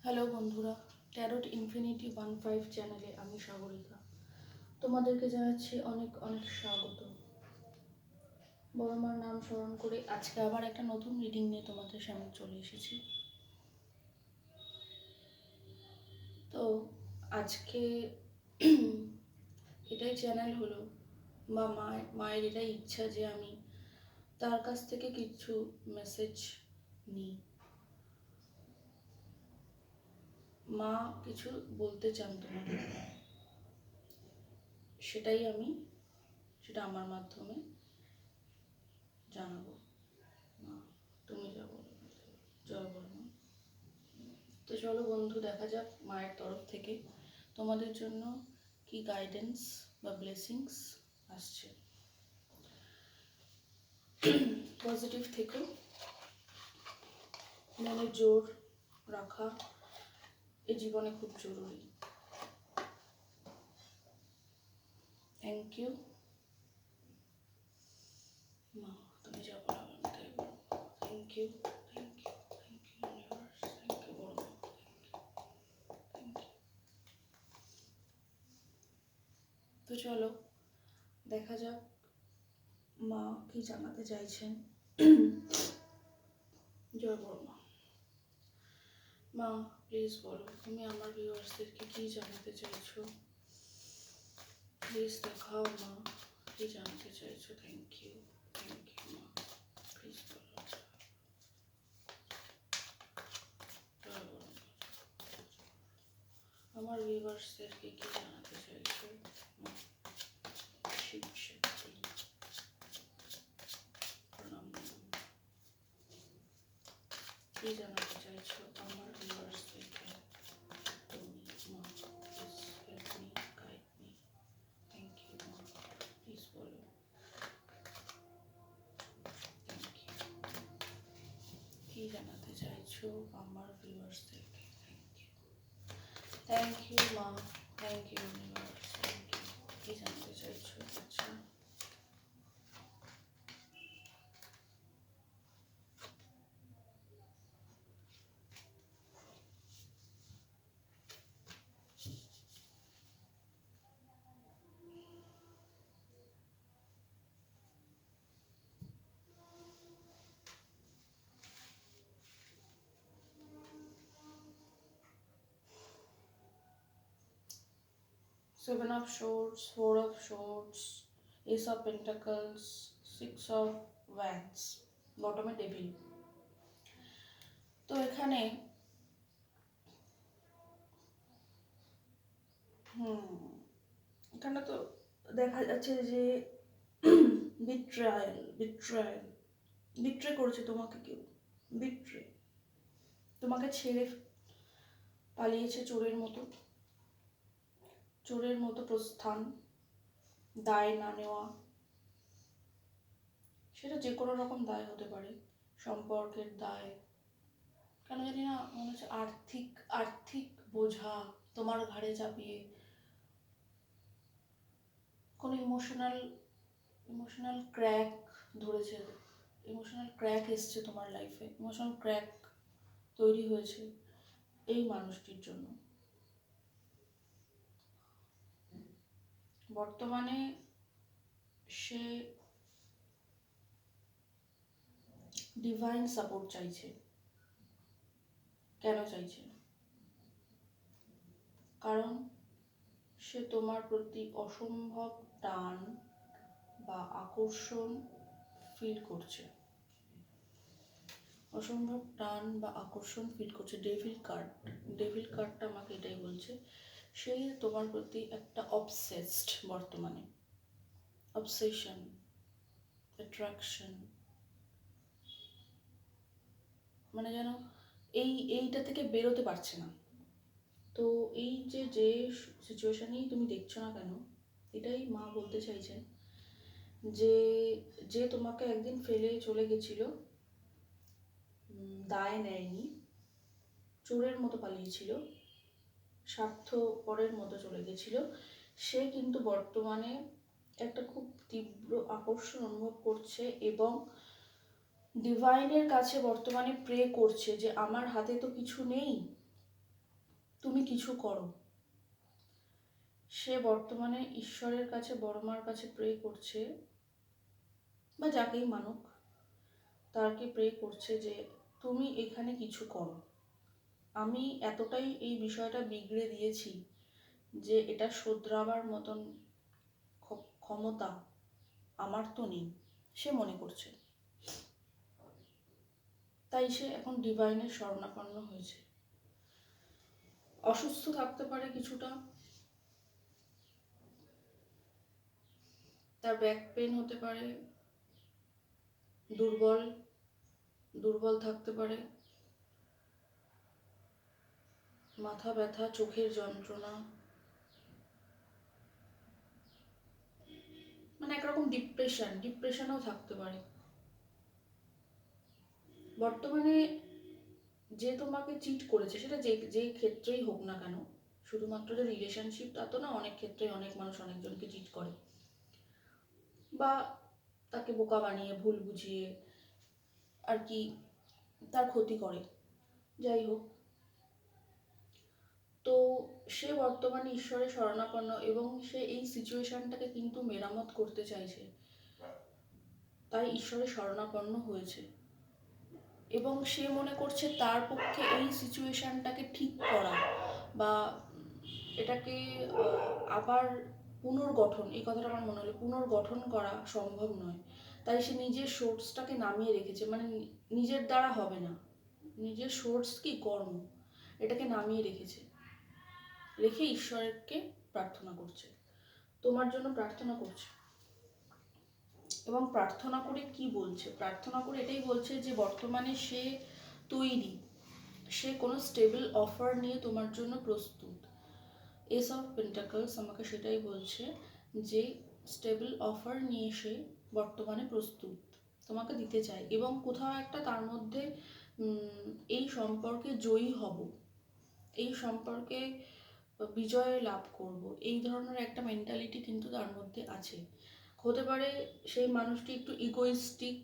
Hello বন্ধুরা, tarot infinity 15 চ্যানেলে আমি সাগরিকা তোমাদেরকে জানাচ্ছি অনেক অনেক স্বাগত। বড় মার নাম স্মরণ করে আজকে আবার একটা নতুন রিডিং নিয়ে তোমাদের সামনে চলে এসেছি। তো আজকে এটাই চ্যানেল হলো বা মায়ের এটাই ইচ্ছা যে আমি তার কাছ থেকে কিছু মেসেজ নিই। মা কিছু বলতে চান তোমাদের, সেটা আমার মাধ্যমে জানাবো। মা তুমি যা বলো, জয় বলো মা। তো চলো বন্ধু, দেখা যাক মায়ের তরফ থেকে তোমাদের জন্য কি গাইডেন্স বা ব্লেসিংস আসছে। পজিটিভ থেকো, মনে জোর রাখা এই জীবনে খুব জরুরি। থ্যাংক ইউ মা, তুমি যা বলো আমি তাই বলবো। Thank you, thank you, thank you universe, thank you বড় মা, থ্যাংক ইউ। তো চলো দেখা যাক মা কি জানাতে চাইছেন। জয় বড় মা। মা প্লিজ বলো তুমি আমার ভিউয়ার্সদেরকে কি জানাতে চাইছো, প্লিজ দেখাও মা কি জানাতে চাইছো। থ্যাংক ইউ মা, প্লিজ বলো। আমার ভিউয়ার্সদেরকে কি জানাতে চাইছো মা? শিব শক্তি প্রণাম। কি জানাতে চাইছো আমার ভিউয়ার্সদেরকে তুমি মা? Please help me, guide me. Thank you মা, প্লিজ বলো। Thank you. কি জানাতে চাইছো আমার ভিউয়ার্সদেরকে? থ্যাংক ইউ মা, thank you universe, thank you. কি জানতে চাইছো? আচ্ছা Seven of Swords, Four of Swords, Ace of Pentacles, Six of Wands, বটমে ডেভিল। তো এখানে এখানে তো দেখা যাচ্ছে যে বিট্রে করেছে তোমাকে কেউ, বিট্রে তোমাকে ছেড়ে পালিয়েছে চোরের মতো প্রস্থান, দায় না নেওয়া। সেটা যে কোনো রকম দায় হতে পারে, সম্পর্কের দায়, কেন জানি না মনে হচ্ছে আর্থিক বোঝা তোমার ঘাড়ে চাপিয়ে কোনো ইমোশনাল ক্র্যাক ধরেছে, ইমোশনাল ক্র্যাক এসছে তোমার লাইফে, ইমোশনাল ক্র্যাক তৈরি হয়েছে এই মানুষটির জন্য। বর্তমানে সে ডিভাইন সাপোর্ট চাইছে। কেন চাইছে? কারণ সে তোমার প্রতি অসম্ভব টান বা আকর্ষণ ফিল করছে, অসম্ভব টান বা আকর্ষণ ফিল করছে। ডেভিল কার্ডটা আমাকে এটাই বলছে, সে তোমার প্রতি একটা অবসেসড, বর্তমানে অবসেশন, অ্যাট্রাকশন, মানে যেন এইটা থেকে বেরোতে পারছে না। তো এই যে সিচুয়েশনেই তুমি দেখছো না কেন, এটাই মা বলতে চাইছেন যে যে তোমাকে একদিন ফেলে চলে গেছিল, দায় নেয়নি, চোরের মতো পালিয়েছিল, স্বার্থপরের মতো চলে গেছিল, সে কিন্তু বর্তমানে একটা খুব তীব্র আকর্ষণ অনুভব করছে এবং ডিভাইনের কাছে বর্তমানে প্রে করছে যে আমার হাতে তো কিছু নেই, তুমি কিছু করো। সে বর্তমানে ঈশ্বরের কাছে, বড় মার কাছে প্রে করছে, বা যাকেই মানুক তাকে প্রে করছে যে তুমি এখানে কিছু করো। আমি এতটাই এই বিষয়টা বিগড়ে দিয়েছি যে এটা শোধরাবার মতন ক্ষমতা আমার তো নেই, সে মনে করছে। তাই সে এখন ডিভাইনের শরণাপন্ন হয়েছে। অসুস্থ থাকতে পারে কিছুটা, তার ব্যাক পেন হতে পারে, দুর্বল দুর্বল থাকতে পারে, মাথা ব্যথা, চোখের যন্ত্রণা, মানে একরকম ডিপ্রেশনও থাকতে পারে। বর্তমানে যে তোমাকে চিট করেছে, সেটা যে যে ক্ষেত্রেই হোক না কেন, শুধুমাত্র যে রিলেশনশিপ তা তো না, অনেক ক্ষেত্রে অনেক মানুষ অনেকজনকে চিট করে, বা তাকে বোকা বানিয়ে ভুল বুঝিয়ে আর কি তার ক্ষতি করে, যাই হোক। তো সে বর্তমানে ঈশ্বরের শরণাপন্ন এবং সে এই সিচুয়েশনটাকে কিন্তু মেরামত করতে চাইছে, তাই ঈশ্বরের শরণাপন্ন হয়েছে। এবং সে মনে করছে তার পক্ষে এই সিচুয়েশনটাকে ঠিক করা বা এটাকে আবার পুনর্গঠন, এই কথাটা আমার মনে হলো, পুনর্গঠন করা সম্ভব নয়। তাই সে নিজের সোর্সটাকে নামিয়ে রেখেছে, মানে নিজের দ্বারা হবে না, নিজের সোর্স কি কর্ম, এটাকে নামিয়ে রেখেছে, রেখে ঈশ্বরকে প্রার্থনা করছে, তোমার জন্য প্রার্থনা করছে। এবং প্রার্থনা করে কি বলছে? প্রার্থনা করে এটাই বলছে যে বর্তমানে সে তৈরি, সে কোনো স্টেবল অফার নিয়ে তোমার জন্য প্রস্তুত। এস অফ পেন্টাকলস আমাকে সেটাই বলছে যে স্টেবল অফার নিয়ে সে বর্তমানে প্রস্তুত, তোমাকে দিতে চায়, এবং কোথাও একটা তার মধ্যে এই সম্পর্কে জয়ী হব, এই সম্পর্কে বিজয় লাভ করব, এই ধরনের একটা মেন্টালিটি কিন্তু তার মধ্যে আছে। হতে পারে সেই মানুষটি একটু ইগোইস্টিক,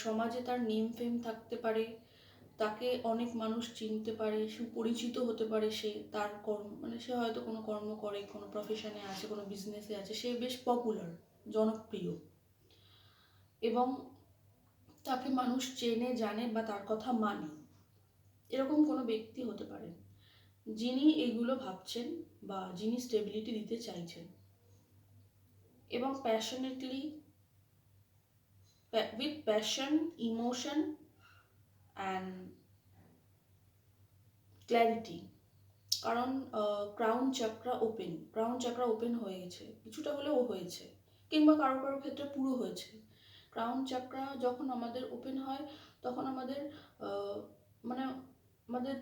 সমাজে তার নেম ফেম থাকতে পারে, তাকে অনেক মানুষ চিনতে পারে, সুপরিচিত হতে পারে, সে তার কর্ম, মানে সে হয়তো কোনো কর্ম করে, কোনো প্রফেশনে আছে, কোনো বিজনেসে আছে, সে বেশ পপুলার, জনপ্রিয়, এবং তাকে মানুষ চেনে, জানে বা তার কথা মানে, এরকম কোনো ব্যক্তি হতে পারেন যিনি এগুলো ভাবছেন বা যিনি স্টেবিলিটি দিতে চাইছেন। এবং passionately, with passion, emotion and clarity. কারণ ক্রাউন চাকরা ওপেন হয়ে গেছে, কিছুটা হলেও হয়েছে, কিংবা কারো কারো ক্ষেত্রে পুরো হয়েছে। ক্রাউন চাকরা যখন আমাদের ওপেন হয় তখন আমাদের মানে আমাদের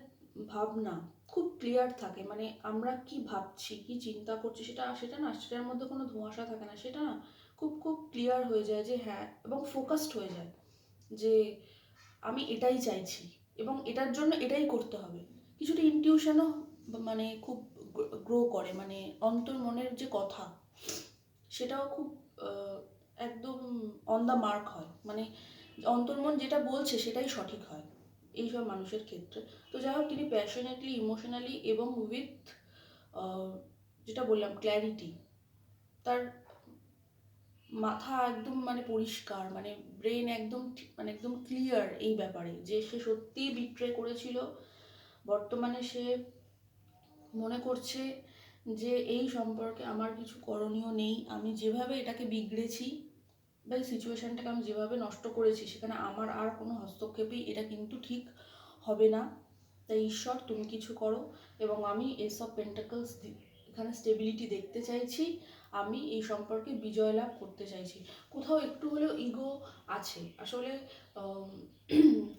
ভাবনা খুব ক্লিয়ার থাকে, মানে আমরা কি ভাবছি, কি চিন্তা করছি, সেটা সেটা না, সেটার মধ্যে কোনো ধোঁয়াশা থাকে না, সেটা না খুব খুব ক্লিয়ার হয়ে যায় যে হ্যাঁ, এবং ফোকাসড হয়ে যায় যে আমি এটাই চাইছি এবং এটার জন্য এটাই করতে হবে। কিছুটা ইনটিউশনও মানে খুব গ্রো করে, মানে অন্তর্মনের যে কথা সেটাও খুব একদম অন দ্য মার্ক হয়, মানে অন্তর্মন যেটা বলছে সেটাই সঠিক হয় এইসব মানুষের ক্ষেত্রে। তো যাই হোক, তিনি প্যাশনেটলি, ইমোশনালি এবং উইথ যেটা বললাম ক্ল্যারিটি, তার মাথা একদম মানে পরিষ্কার, মানে ব্রেন একদম মানে একদম ক্লিয়ার এই ব্যাপারে যে সে সত্যিই বিট্রে করেছিল। বর্তমানে সে মনে করছে যে এই সম্পর্কে আমার কিছু করণীয় নেই, আমি যেভাবে এটাকে বিগড়েছি বা এই সিচুয়েশানটাকে আমি যেভাবে নষ্ট করেছি সেখানে আমার আর কোনো হস্তক্ষেপেই এটা কিন্তু ঠিক হবে না। তাই ঈশ্বর তুমি কিছু করো, এবং আমি এস অফ পেন্টাকলস এখানে স্টেবিলিটি দেখতে চাইছি, আমি এই সম্পর্কে বিজয় লাভ করতে চাইছি। কোথাও একটু হলেও ইগো আছে আসলে,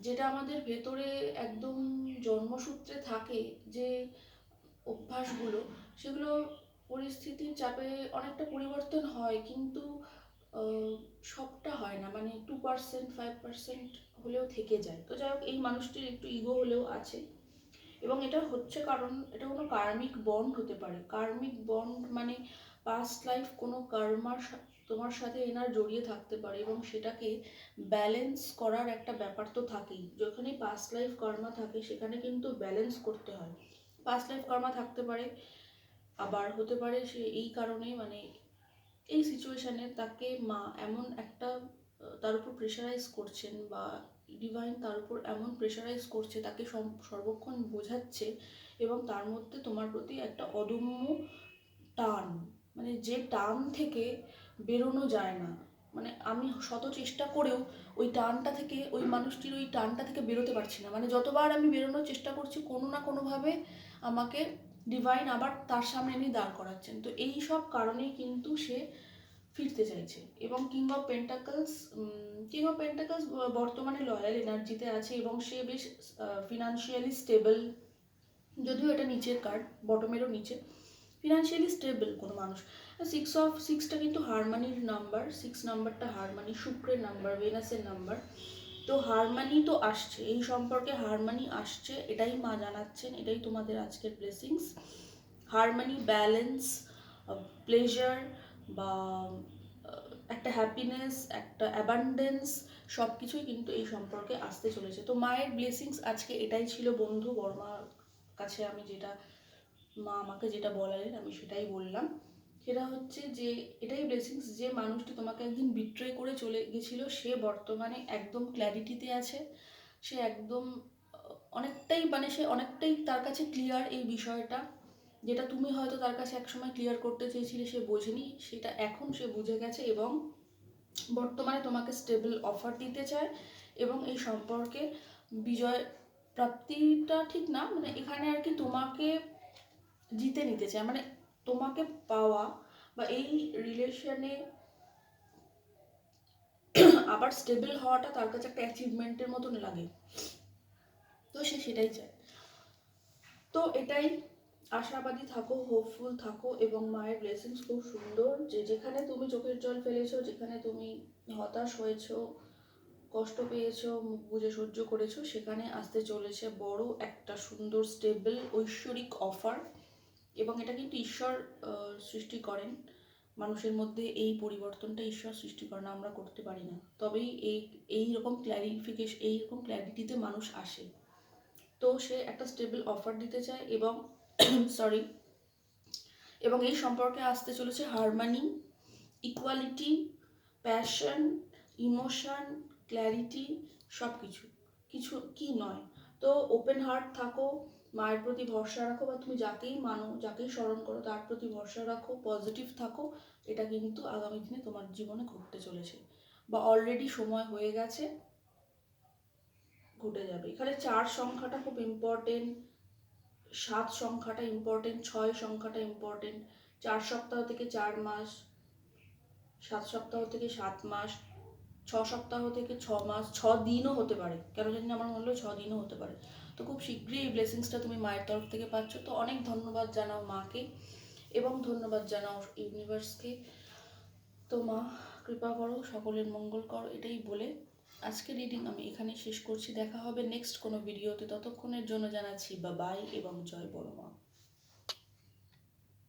যেটা আমাদের ভেতরে একদম জন্মসূত্রে থাকে, যে অভ্যাসগুলো, সেগুলো পরিস্থিতির চাপে অনেকটা পরিবর্তন হয়, কিন্তু সবটা হয় না, মানে 2%, 5% হলেও থেকে যায়। তো যাই হোক, এই মানুষটির একটু ইগো হলেও আছে, এবং এটা হচ্ছে কারণ এটা কোনো কার্মিক বন্ড হতে পারে। কার্মিক বন্ড মানে পাস্ট লাইফ কোনো কর্মার তোমার সাথে এনার জড়িয়ে থাকতে পারে, এবং সেটাকে ব্যালেন্স করার একটা ব্যাপার তো থাকেই। যেখানে পাস্ট লাইফ কর্মা থাকে সেখানে কিন্তু ব্যালেন্স করতে হয়, পাস্ট লাইফ কর্মা থাকতে পারে, আবার হতে পারে সে এই কারণেই মানে এই সিচুয়েশানে তাকে মা এমন একটা তার উপর প্রেশারাইজ করছেন, বা ডিভাইন তার উপর এমন প্রেশারাইজ করছে, তাকে সর্বক্ষণ বোঝাচ্ছে, এবং তার মধ্যে তোমার প্রতি একটা অদম্য টান, মানে যে টান থেকে বেরোনো যায় না। মানে আমি শত চেষ্টা করেও ওই টানটা থেকে, ওই মানুষটির ওই টানটা থেকে বেরোতে পারছি না। মানে যতবার আমি বেরোনোর চেষ্টা করছি, কোনো না কোনোভাবে আমাকে ডিভাইন আবার তার সামনে এনে দাঁড় করাচ্ছেন। তো এই সব কারণেই কিন্তু সে ফিরতে চাইছে। এবং কিং অফ পেন্টাকলস বর্তমানে লয়াল এনার্জিতে আছে, এবং সে বেশ ফিনান্সিয়ালি স্টেবল। যদিও এটা নিচের কার্ড, বটমেরও নিচে, ফিনান্সিয়ালি স্টেবল কোনো মানুষ। সিক্সটা কিন্তু হারমানির নাম্বার, 6 নাম্বারটা হারমানি, শুক্রের নাম্বার, ভেনাসের নাম্বার। তো হারমানি তো আসছে, এই সম্পর্কে হারমানি আসছে, এটাই মা জানাচ্ছেন, এটাই তোমাদের আজকের ব্লেসিংস। হারমানি, ব্যালেন্স, প্লেজার, বা একটা হ্যাপিনেস, একটা অ্যাবান্ডেন্স, সব কিছুই কিন্তু এই সম্পর্কে আসতে চলেছে। তো মায়ের ব্লেসিংস আজকে এটাই ছিল বন্ধু। বড়মার কাছে আমি যেটা, মা আমাকে যেটা বলালেন আমি সেটাই বললাম। সেটা হচ্ছে যে এটাই ব্লেসিংস, যে মানুষটি তোমাকে একদিন বিট্রে করে চলে গেছিলো, সে বর্তমানে একদম ক্ল্যারিটিতে আছে। সে একদম অনেকটাই, মানে সে অনেকটাই তার কাছে ক্লিয়ার এই বিষয়টা, যেটা তুমি হয়তো তার কাছে একসময় ক্লিয়ার করতে চেয়েছিলে, সে বোঝেনি, সেটা এখন সে বুঝে গেছে, এবং বর্তমানে তোমাকে স্টেবল অফার দিতে চায়, এবং এই সম্পর্কে বিজয় প্রাপ্তিটা ঠিক না, মানে এখানে আর কি তোমাকে জিতে নিতে চায়, মানে তোমাকে পাওয়া, বা এই রিলেশনে আবার স্টেবল হওয়াটা তার কাছে একটা অ্যাচিভমেন্টের মতন লাগে। তো সে সেটাই চায়। তো এটাই, আশাবাদী থাকো, হোপফুল থাকো, এবং মায়ের ব্লেসিংস খুব সুন্দর। যে যেখানে তুমি চোখের জল ফেলেছো, যেখানে তুমি হতাশ হয়েছো, কষ্ট পেয়েছো, মুখ বুজে সহ্য করেছো, সেখানে আসতে চলেছে বড় একটা সুন্দর স্টেবল ঐশ্বরিক অফার। এবং এটা কিন্তু ঈশ্বর সৃষ্টি করেন মানুষের মধ্যে, এই পরিবর্তনটা ঈশ্বর সৃষ্টি করেন, আমরা করতে পারি না। তবেই এইরকম এইরকম ক্ল্যারিটিতে মানুষ আসে। তো সে একটা স্টেবল অফার দিতে চায়, এবং সরি, এবং এই সম্পর্কে আসতে চলেছে harmony, equality, passion, emotion, clarity, সব কিছু, কিছু কি নয়। তো ওপেন হার্ট থাকো, মায়ের প্রতি ভরসা রাখো, বা তুমি যাকেই মানো, যাকেই স্মরণ করো, তার প্রতি ভরসা রাখো, পজিটিভ থাকো। এটা কিন্তু আগামী দিনে তোমার জীবনে ঘটতে চলেছে, বা অলরেডি সময় হয়ে গেছে, ঘটে যাবে। এখানে 4 সংখ্যাটা খুব ইম্পর্টেন্ট, 7 সংখ্যাটা ইম্পর্টেন্ট, 6 সংখ্যাটা ইম্পর্টেন্ট। 4 সপ্তাহ থেকে 4 মাস, 7 সপ্তাহ থেকে 7 মাস, 6 সপ্তাহ থেকে 6 মাস, 6 দিনও হতে পারে, কেন জানি না আমার মনে হলো 6 দিনও হতে পারে। তো খুব শীঘ্রই এই ব্লেসিংসটা তুমি মায়ের তরফ থেকে পাচ্ছ। তো অনেক ধন্যবাদ জানাও মাকে, এবং ধন্যবাদ জানাও ইউনিভার্সকে। তো মা কৃপা করো, সকলের মঙ্গল করো, এটাই বলে আজকে রিডিং আমি এখানে শেষ করছি। দেখা হবে নেক্সট কোনো ভিডিওতে, ততক্ষণের জন্য জানাচ্ছি বাই, এবং জয় বড় মা।